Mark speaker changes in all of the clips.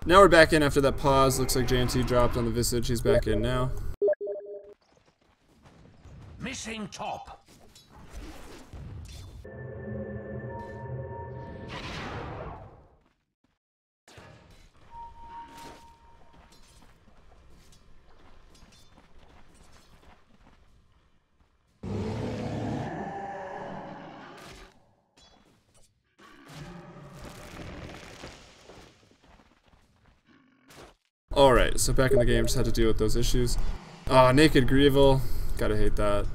Speaker 1: Now we're back in after that pause. Looks like JNT dropped on the Visage. He's back in now.
Speaker 2: Missing top.
Speaker 1: Alright, so back in the game, just had to deal with those issues. Oh, Naked Greevil. Gotta hate that.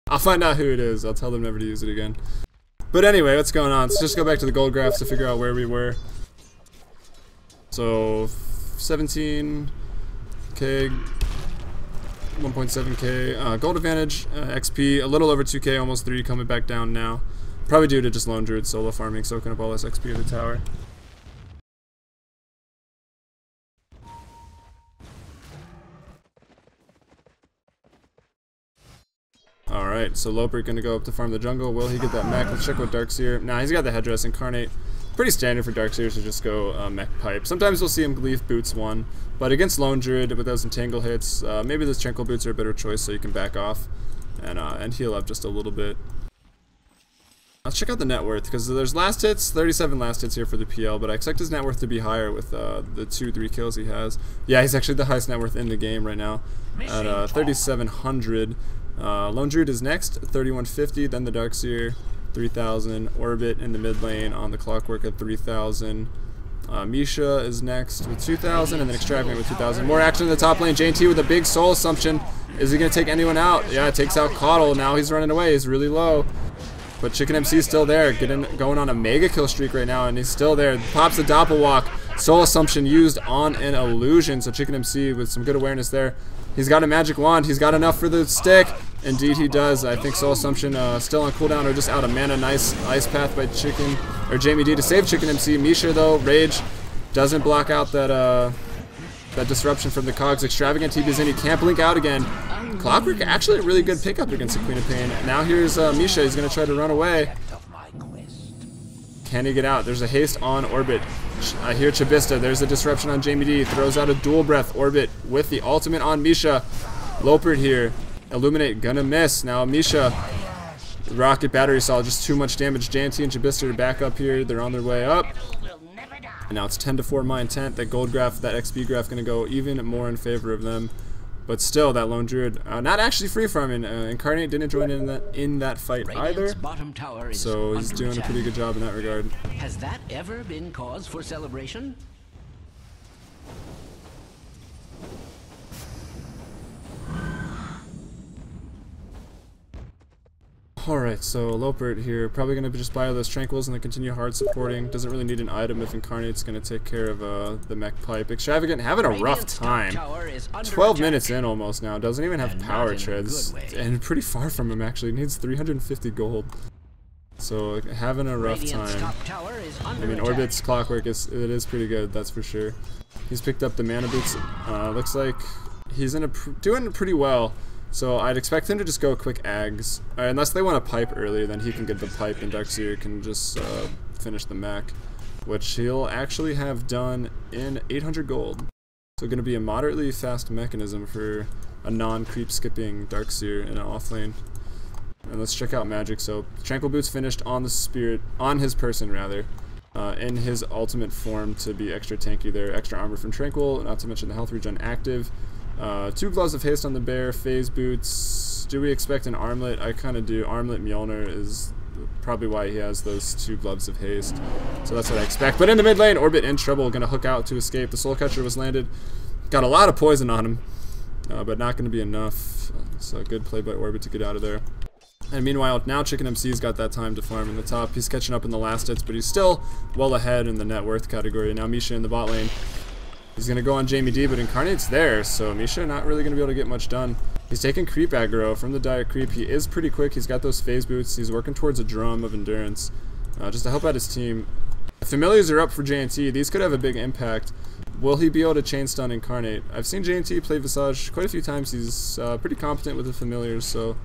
Speaker 1: I'll find out who it is. I'll tell them never to use it again. But anyway, what's going on? Let's just go back to the gold graphs to figure out where we were. So, 17k, 1.7k, gold advantage, XP, a little over 2k, almost 3, coming back down now. Probably due to just Lone Druid solo farming, soaking up all this XP of the tower. Alright, so Loper gonna go up to farm the jungle. Will he get that mech? Let's check what Darkseer. Nah, he's got the headdress. Incarnate. Pretty standard for Darkseers to just go mech pipe. Sometimes we'll see him leave boots 1, but against Lone Druid with those entangle hits, maybe those tranquil boots are a better choice so you can back off and heal up just a little bit. Let's check out the net worth, because there's last hits, 37 last hits here for the PL, but I expect his net worth to be higher with the 2-3 kills he has. Yeah, he's actually the highest net worth in the game right now at 3,700. Lone Druid is next, 3,150, then the Darkseer, 3,000, Orbit in the mid lane on the Clockwork at 3,000. Misha is next with 2,000, and then Extravagant with 2,000. More action in the top lane. JNT with a big soul assumption. Is he going to take anyone out? Yeah, it takes out Caudle. Now he's running away. He's really low. But Chicken MC is still there, going on a mega kill streak right now, and he's still there. Pops the Doppelwalk. Soul Assumption used on an illusion, so Chicken MC with some good awareness there. He's got a magic wand. He's got enough for the stick. Indeed he does. I think Soul Assumption still on cooldown or just out of mana. Nice ice path by Chicken, or Jamie D to save Chicken MC. Misha though, Rage doesn't block out that that disruption from the cogs. Extravagant TP's in. He can't blink out again. Clockwork actually a really good pickup against the Queen of Pain. Now here's Misha. He's going to try to run away. Can he get out? There's a haste on Orbit. I hear Chibiusa. There's a disruption on Jamie D. Throws out a dual breath. Orbit with the ultimate on Misha. Lopert here. Illuminate. Gonna miss. Now Misha. Rocket battery saw just too much damage. JNT and Chibiusa are back up here. They're on their way up. And now it's 10-4 my intent. That gold graph, that XP graph gonna go even more in favor of them. But still, that Lone Druid not actually free farming. Incarnate didn't join in that fight either, so he's doing a pretty good job in that regard.
Speaker 2: Has that ever been cause for celebration?
Speaker 1: Alright, so Lopert here, probably going to just buy all those Tranquils and then continue hard supporting. Doesn't really need an item if Incarnate's going to take care of the mech pipe. Extravagant having a rough time. 12 minutes in almost now. Doesn't even have power treads. And pretty far from him actually. Needs 350 gold. So having a rough time. I mean, Orbit's Clockwork it is pretty good, that's for sure. He's picked up the mana boots. Looks like he's doing pretty well. So I'd expect him to just go quick Ags. Unless they want to pipe earlier, then he can get the pipe and Darkseer can just finish the mech. Which he'll actually have done in 800 gold. So going to be a moderately fast mechanism for a non-creep skipping Darkseer in an off lane. And let's check out magic. So Tranquil Boots finished on the spirit, on his person rather. In his ultimate form to be extra tanky there. Extra armor from Tranquil, not to mention the health regen active. 2 gloves of haste on the bear, phase boots. Do we expect an armlet? I kind of do. Armlet Mjolnir is probably why he has those 2 gloves of haste. So that's what I expect. But in the mid lane, Orbit in trouble, gonna hook out to escape. The Soul Catcher was landed. Got a lot of poison on him, but not gonna be enough. So good play by Orbit to get out of there. And meanwhile, now Chicken MC's got that time to farm in the top. He's catching up in the last hits, but he's still well ahead in the net worth category. Now Misha in the bot lane. He's going to go on Jamie D, but Incarnate's there, so Misha not really going to be able to get much done. He's taking creep aggro from the dire creep. He is pretty quick. He's got those phase boots. He's working towards a drum of endurance just to help out his team. Familiars are up for JNT. These could have a big impact. Will he be able to chain stun Incarnate? I've seen JNT play Visage quite a few times. He's pretty competent with the familiars, so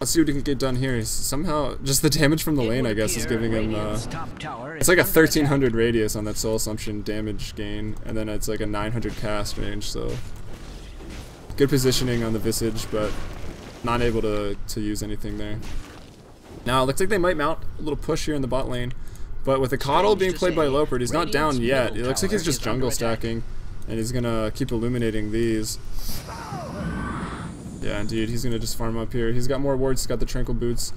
Speaker 1: Let's see what he can get done here. He's somehow, just the damage from the lane, I guess, is giving him, it's like a 1300 radius on that Soul Assumption damage gain, and then it's like a 900 cast range, so good positioning on the Visage, but not able to use anything there. Now, it looks like they might mount a little push here in the bot lane, but with the Coddle being played by Lopert, he's not down yet. It looks like he's just jungle stacking, and he's gonna keep illuminating these. Yeah, indeed, he's gonna just farm up here. He's got more wards, he's got the Tranquil Boots.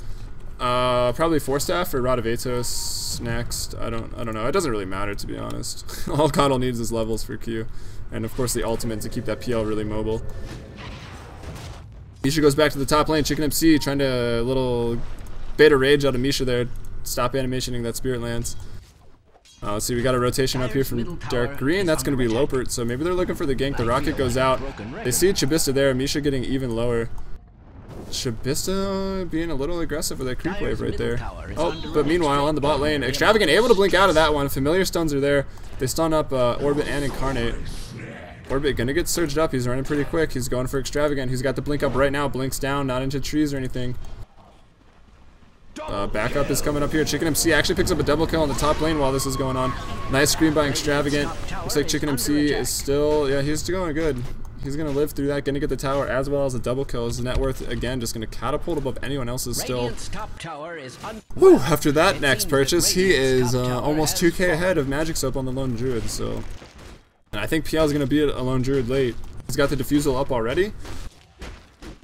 Speaker 1: Probably Force Staff or Rod of Atos next. I don't know. It doesn't really matter, to be honest. All Coddle needs is levels for Q. And of course the ultimate to keep that PL really mobile. Misha goes back to the top lane. Chicken MC trying to little beta rage out of Misha there. Stop animationing that Spirit Lance. Let's see, we got a rotation up here from Derek Green. That's going to be Lopert, so maybe they're looking for the gank. The rocket goes out. They see Chibiusa there. Misha getting even lower. Chibiusa being a little aggressive with that creep wave right there. Oh, but meanwhile, on the bot lane, Extravagant able to blink out of that one. Familiar stuns are there. They stun up Orbit and Incarnate. Orbit gonna get surged up. He's running pretty quick. He's going for Extravagant. He's got the blink up right now. Blinks down, not into trees or anything. Backup is coming up here. Chicken MC actually picks up a double kill on the top lane while this is going on. Nice screen by Extravagant. Looks like Chicken MC is still, yeah, he's still going good. He's going to live through that, going to get the tower as well as a double kill. His net worth, again, just going to catapult above anyone else's still. Whew, after that next purchase, he is almost 2k ahead of Magic Soap on the Lone Druid, so. And I think PL is going to be a Lone Druid late. He's got the Diffusal up already,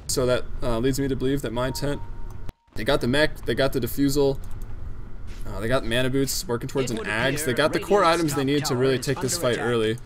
Speaker 1: so that leads me to believe that My Intent, they got the mech, they got the Diffusal, they got Mana Boots working towards an Ags. They got the core items they need to really take this fight early.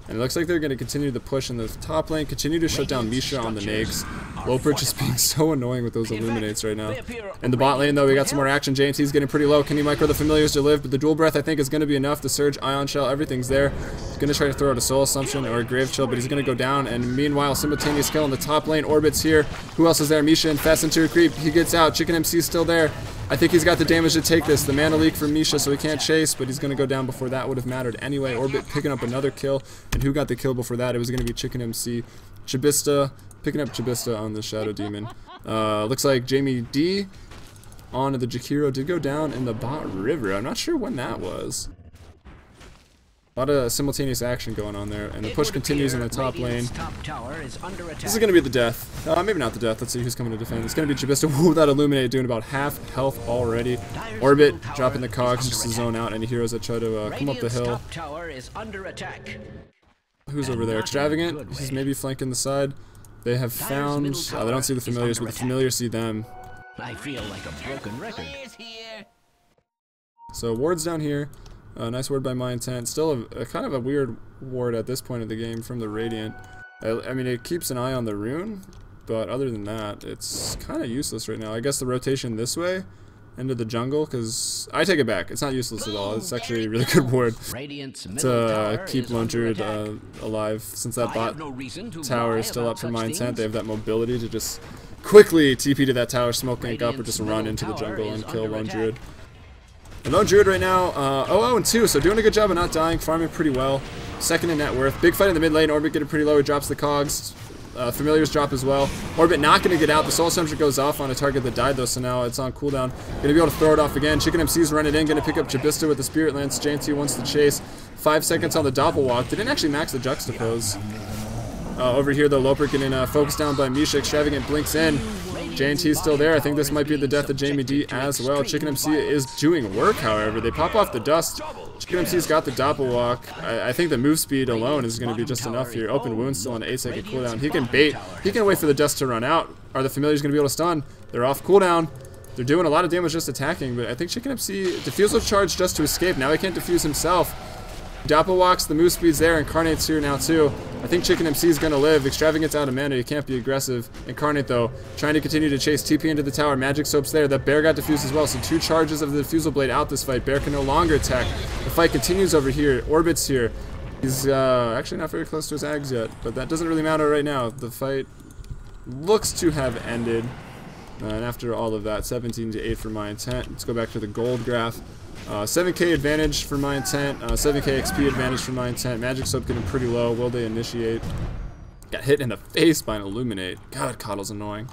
Speaker 1: And it looks like they're going to continue the push in the top lane, continue to shut down Misha on the Nags. Lopert just being so annoying with those Illuminates right now. In the bot lane, though, we got some more action. JNT's getting pretty low. Can he micro the Familiars to live? But the Dual Breath, I think, is going to be enough. The Surge, Ion Shell, everything's there. He's going to try to throw out a Soul Assumption or a Grave Chill, but he's going to go down. And meanwhile, simultaneous kill in the top lane. Orbit's here. Who else is there? Misha infests into a creep. He gets out. Chicken MC's still there. I think he's got the damage to take this. The mana leak from Misha, so he can't chase, but he's going to go down before that would have mattered anyway. Orbit picking up another kill. And who got the kill before that? It was going to be Chicken MC. Chibiusa picking up Chibiusa on the Shadow Demon. Looks like Jamie D on the Jakiro did go down in the bot river. I'm not sure when that was. A lot of simultaneous action going on there, and the push continues in the top lane. This is going to be the death. Maybe not the death. Let's see who's coming to defend. It's going to be Chibiusa. Woo, that Illuminate doing about half health already. Orbit dropping the cogs just to zone out any heroes that try to come up the hill. Who's over there? Extravagant. He's maybe flanking the side. They have found. They don't see the Familiars, but the Familiars see them.
Speaker 2: I feel like a broken record.
Speaker 1: So wards down here. Nice ward by My Intent. Still a kind of a weird ward at this point of the game from the Radiant. I mean, it keeps an eye on the rune, but other than that, it's kind of useless right now. I guess the rotation this way into the jungle, because I take it back. It's not useless at all. It's actually a really good ward to keep Lone Druid alive, since that bot tower is still up for My Intent. They have that mobility to just quickly TP to that tower, smoke gank up, or just run into the jungle and kill Lone Druid. And Lone Druid right now, 0-2, so doing a good job of not dying, farming pretty well. Second in net worth. Big fight in the mid lane. Orbit getting pretty low. He drops the cogs. Familiars drop as well. Orbit not going to get out. The Soul Assumption goes off on a target that died, though, so now it's on cooldown. Going to be able to throw it off again. Chicken MC's running in. Going to pick up Chibiusa with the Spirit Lance. JNT wants to chase. 5 seconds on the Doppel Walk. They didn't actually max the Juxtapose. Over here, though, Lopert getting focused down by Misha. Extravagant blinks in. JNT's still there. I think this might be the death of Jamie D as well. Chicken MC is doing work, however. They pop off the dust. Chicken MC's got the Doppel Walk. I think the move speed alone is going to be just enough here. Open wound still on an 8-second cooldown. He can bait. He can wait for the dust to run out. Are the Familiars going to be able to stun? They're off cooldown. They're doing a lot of damage just attacking, but I think Chicken MC Diffusal charge just to escape. Now he can't defuse himself. Doppel Walks, the move speed's there. Incarnate's here now too. I think Chicken MC is going to live. Extravagant's out of mana. You can't be aggressive. Incarnate, though, trying to continue to chase TP into the tower. Magic Soap's there. That Bear got defused as well, so 2 charges of the Diffusal Blade out this fight. Bear can no longer attack. The fight continues over here. Orbit's here. He's actually not very close to his Ags yet, but that doesn't really matter right now. The fight looks to have ended. And after all of that, 17-8 for My Intent. Let's go back to the gold graph. 7k advantage for My Intent, 7k XP advantage for My Intent. Magic Soap getting pretty low. Will they initiate? Got hit in the face by an Illuminate. God, Coddle's annoying.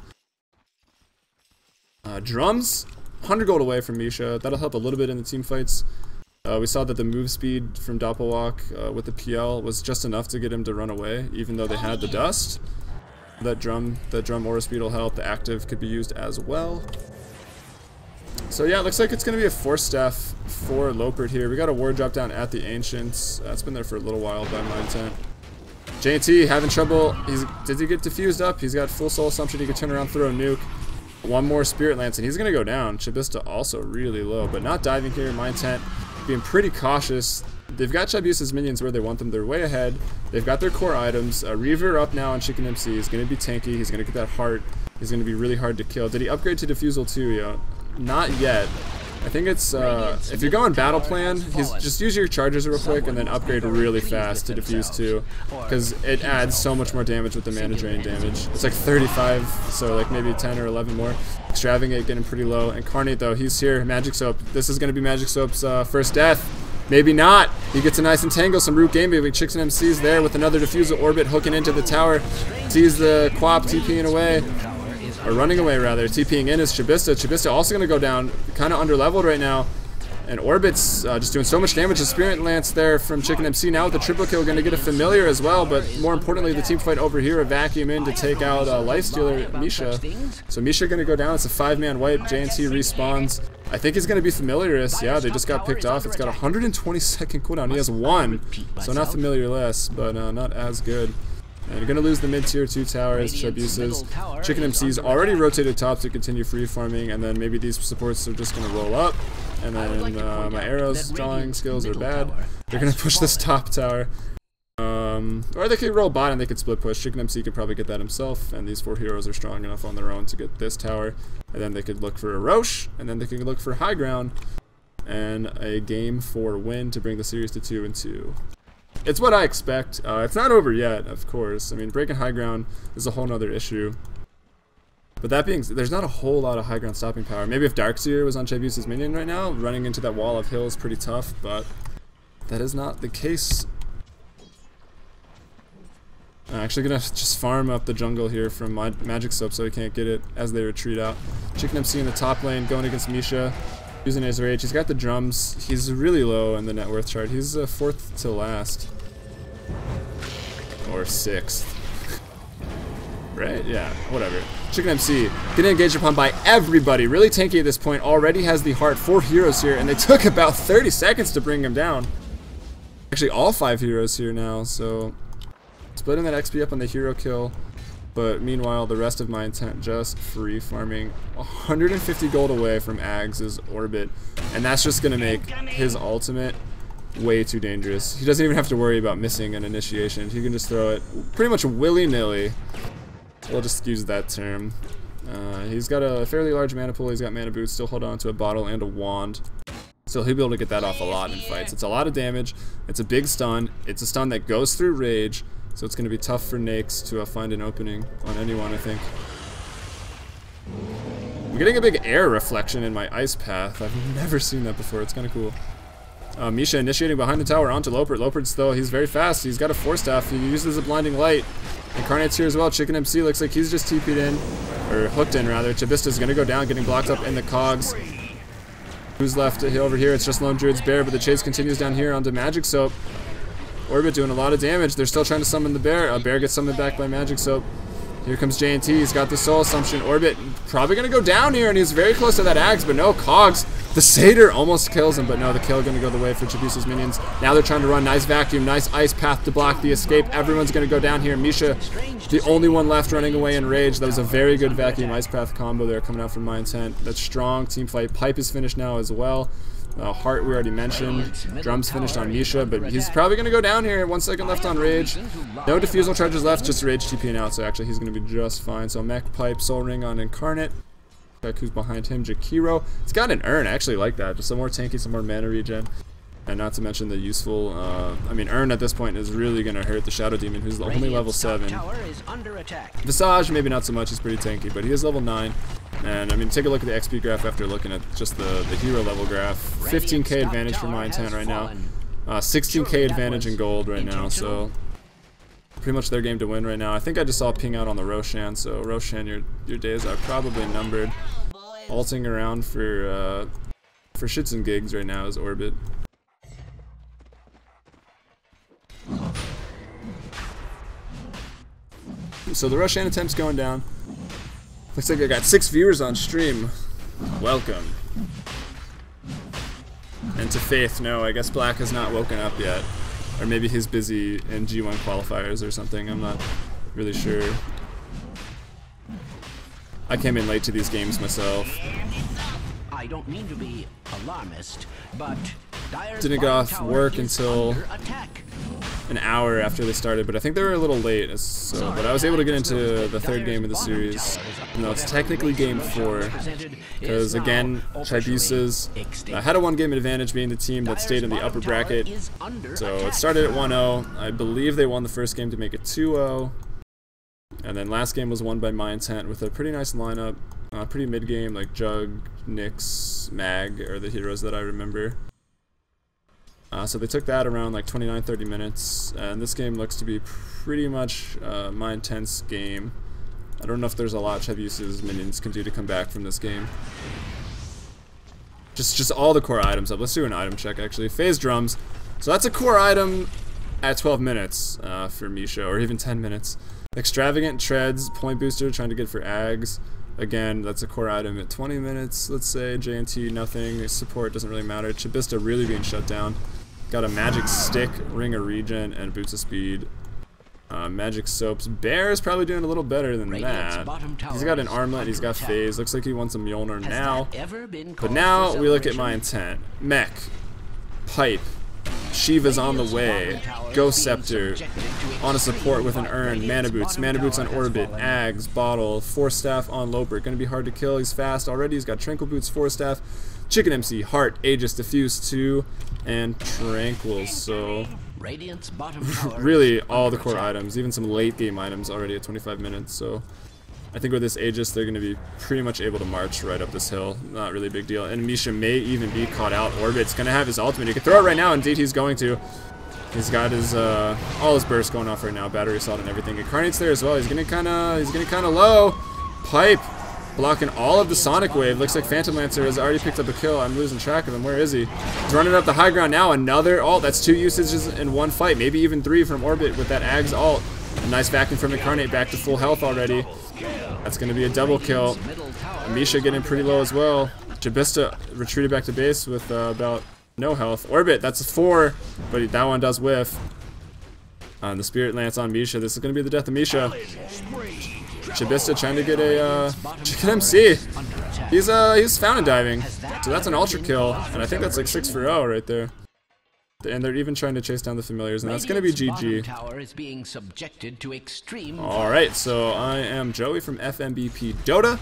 Speaker 1: Drums, 100 gold away from Misha. That'll help a little bit in the team fights. We saw that the move speed from Doppelwalk with the PL was just enough to get him to run away, even though they had the dust. That drum aura speed will help. The active could be used as well. So yeah, it looks like it's going to be a force staff for Lopert here. We got a ward drop down at the Ancients. That's been there for a little while by my intent. JT having trouble. Did he get diffused up? He's got full soul assumption. He could turn around, throw a nuke. One more Spirit Lance, and he's going to go down. Chibiusa also really low, but not diving here. My intent, being pretty cautious. They've got Chibiusa's minions where they want them. They're way ahead. They've got their core items. Reaver up now on Chicken MC. He's going to be tanky. He's going to get that heart. He's going to be really hard to kill. Did he upgrade to Diffusal too? Yo? Not yet. I think it's, if you're going battle plan, just use your charges real quick and then upgrade really fast to Diffuse 2, because it adds so much more damage with the mana drain damage. It's like 35, so like maybe 10 or 11 more. Extravagate getting pretty low. Incarnate though, he's here. Magic Soap. This is going to be Magic Soap's first death. Maybe not. He gets a nice entangle, some root game baby. Chicks and MCs there with another Diffusal Orbit hooking into the tower. Sees the Quap TPing away. Or running away rather. TPing in is Chibiusa. Chibiusa also going to go down, kind of underleveled right now. And Orbit's just doing so much damage. The Spirit Lance there from Chicken MC. Now with the triple kill, going to get a familiar as well. But more importantly, the team fight over here, a vacuum in to take out Lifestealer Misha. So Misha going to go down. It's a 5-man wipe. JNT respawns. I think he's going to be Familiarist. Yeah, they just got picked off. It's got a 120-second cooldown. He has 1. So not Familiar-less, but not as good. And you're going to lose the mid-tier 2 towers, Chibiusa's. Chicken MC's already rotated top to continue free farming, and then maybe these supports are just going to roll up. And then my arrows drawing skills are bad. They're going to push this top tower. Or they could roll bot and they could split push. Chicken MC could probably get that himself, and these 4 heroes are strong enough on their own to get this tower. And then they could look for a Roche, and then they could look for high ground, and a game 4 win to bring the series to 2-2. It's what I expect. It's not over yet, of course. I mean, breaking high ground is a whole nother issue. But that being said, there's not a whole lot of high ground stopping power. Maybe if Darkseer was on Chibiusa's minion right now, running into that wall of hills pretty tough, but that is not the case. I'm actually gonna just farm up the jungle here from my Magic Soap so he can't get it as they retreat out. Chicken MC in the top lane going against Misha. Using his rage. He's got the drums. He's really low in the net worth chart. He's 4th to last. Or 6th. Right? Yeah, whatever. Chicken MC getting engaged upon by everybody. Really tanky at this point. Already has the heart. 4 heroes here, and they took about 30 seconds to bring him down. Actually, all 5 heroes here now, so splitting that XP up on the hero kill. But meanwhile, the rest of my intent just free farming 150 gold away from Ags' Orbit. And that's just going to make his ultimate way too dangerous. He doesn't even have to worry about missing an initiation. He can just throw it pretty much willy-nilly. We'll just use that term. He's got a fairly large mana pool. He's got mana boots. Still hold on to a bottle and a wand. So he'll be able to get that off a lot in fights. It's a lot of damage. It's a big stun. It's a stun that goes through rage. So it's going to be tough for Nakes to find an opening on anyone, I think. I'm getting a big air reflection in my ice path. I've never seen that before. It's kind of cool. Misha initiating behind the tower onto Lopert. Lopert's though, he's very fast. He's got a force staff. He uses a blinding light. Incarnate's here as well. Chicken MC looks like he's just TP'd in, or hooked in rather. Chibiusa's going to go down, getting blocked up in the cogs. Who's left over here? It's just Lone Druid's Bear, but the chase continues down here onto Magic Soap. Orbit doing a lot of damage. They're still trying to summon the bear. Bear gets summoned back by Magic Soap. Here comes JNT. He's got the soul assumption. Orbit probably going to go down here, and he's very close to that Axe, but no, Cogs. The Satyr almost kills him, but no, the kill going to go the way for Chibiusa's minions. Now they're trying to run. Nice vacuum, nice ice path to block the escape. Everyone's going to go down here. Misha, the only one left running away in rage. That was a very good vacuum ice path combo there coming out from my intent. That's strong. Team fight. Pipe is finished now as well. Heart we already mentioned. Drums finished on Misha, but he's probably going to go down here. 1 second left on Rage. No diffusal charges left, just Rage TPing out, so actually he's going to be just fine. So Mech Pipe, Soul Ring on Incarnate. Check who's behind him, Jakiro. It's got an Urn, I actually like that. Just some more tanky, some more mana regen. And not to mention the useful, I mean, Urn at this point is really going to hurt the Shadow Demon, who's only level 7. Visage, maybe not so much, he's pretty tanky, but he is level 9. And I mean, take a look at the XP graph after looking at just the hero level graph. 15k advantage for my intent right now. 16k advantage in gold right now, so pretty much their game to win right now. I think I just saw a ping out on the Roshan, so Roshan, your days are probably numbered. Alting around for shits and gigs right now is Orbit. So the Roshan attempt's going down. Looks like I got 6 viewers on stream. Welcome. And to Faith, no, I guess Black has not woken up yet. Or maybe he's busy in G1 qualifiers or something, I'm not really sure. I came in late to these games myself.
Speaker 2: I don't mean to be alarmist, but
Speaker 1: didn't get off work until an hour after they started, but I think they were a little late, so, but I was able to get into the 3rd game of the series. No, it's technically game 4, because again, Chibiusa's had a 1 game advantage being the team that stayed in the upper bracket. So it started at 1-0. I believe they won the first game to make it 2-0. And then last game was won by My Intent with a pretty nice lineup. Pretty mid-game, like Jug, Nyx, Mag are the heroes that I remember. So they took that around like 29-30 minutes, and this game looks to be pretty much My Intent's game. I don't know if there's a lot Chibiusa's minions can do to come back from this game. Just all the core items up. Let's do an item check actually. Phase drums. So that's a core item at 12 minutes for Misha, or even 10 minutes. Extravagant treads, point booster, trying to get for Ags. Again, that's a core item at 20 minutes, let's say. JNT, nothing. Support doesn't really matter. Chibiusa really being shut down. Got a magic stick, ring of regen, and boots of speed. Magic soaps. Bear is probably doing a little better than that. He's got an armlet, he's got phase. Looks like he wants a Mjolnir now. But now we look at My Intent. Mech. Pipe. Shiva's on the way. Ghost Scepter. On a support with an urn. Mana Boots. Mana Boots on Orbit. Ags. Bottle. Force Staff on Loper. Gonna be hard to kill. He's fast already. He's got Tranquil Boots, Force Staff, Chicken MC, Heart, Aegis, Diffuse 2, and Tranquil. So really all the core items. Even some late game items already at 25 minutes. So I think with this Aegis, they're going to be pretty much able to march right up this hill. Not really a big deal. And Misha may even be caught out. Orbit's going to have his ultimate. He can throw it right now. Indeed, he's going to. He's got his all his bursts going off right now. Battery assault and everything. Incarnate's there as well. He's getting kind of low. Pipe blocking all of the Sonic Wave. Looks like Phantom Lancer has already picked up a kill. I'm losing track of him. Where is he? He's running up the high ground now. Another ult. That's 2 usages in 1 fight. Maybe even 3 from Orbit with that Ags ult. A nice vacuum from Incarnate, back to full health already. That's going to be a double kill. Misha getting pretty low as well. Chibiusa retreated back to base with about no health. Orbit, that's a 4, but that one does whiff. The Spirit Lance on Misha. This is going to be the death of Misha. Chibiusa trying to get a Chicken MC. He's fountain diving, so that's an ultra kill, and I think that's like 6 for 0 right there. And they're even trying to chase down the familiars, and that's going to be GG. Alright, so I am Joey from FMBP Dota.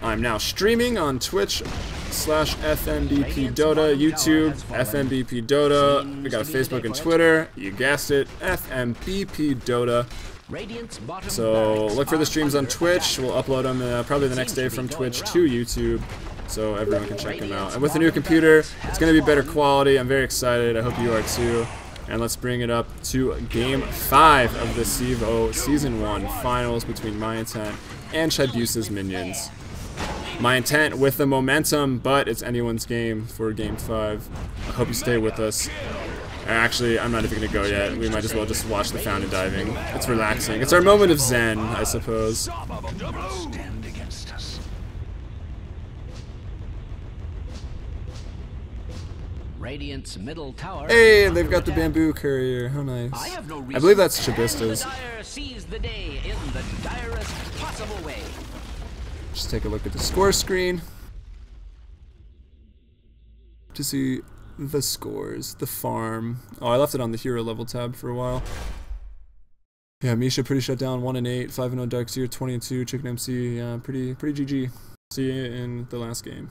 Speaker 1: I'm now streaming on Twitch/FMBP Dota, YouTube, FMBP Dota. We got a Facebook and Twitter. You guessed it, FMBP Dota. So look for the streams on Twitch. We'll upload them probably the next day from Twitch to YouTube, so everyone can check them out. And with the new computer, it's going to be better quality. I'm very excited. I hope you are too. And let's bring it up to Game 5 of the CEVO Season 1 Finals between My Intent and Chibiusa's Minions. My Intent with the momentum, but it's anyone's game for Game 5. I hope you stay with us. Actually, I'm not even going to go yet. We might as well just watch the fountain diving. It's relaxing. It's our moment of zen, I suppose.
Speaker 2: Radiant's middle tower.
Speaker 1: Hey, they've got the bamboo courier. How nice. I believe that's Chibiusa's. Just take a look at the score screen to see the scores, the farm. Oh, I left it on the hero level tab for a while. Yeah, Misha pretty shut down. 1-8, 5-0 Darkseer, 20-2 Chicken MC. Yeah, pretty GG. See you in the last game.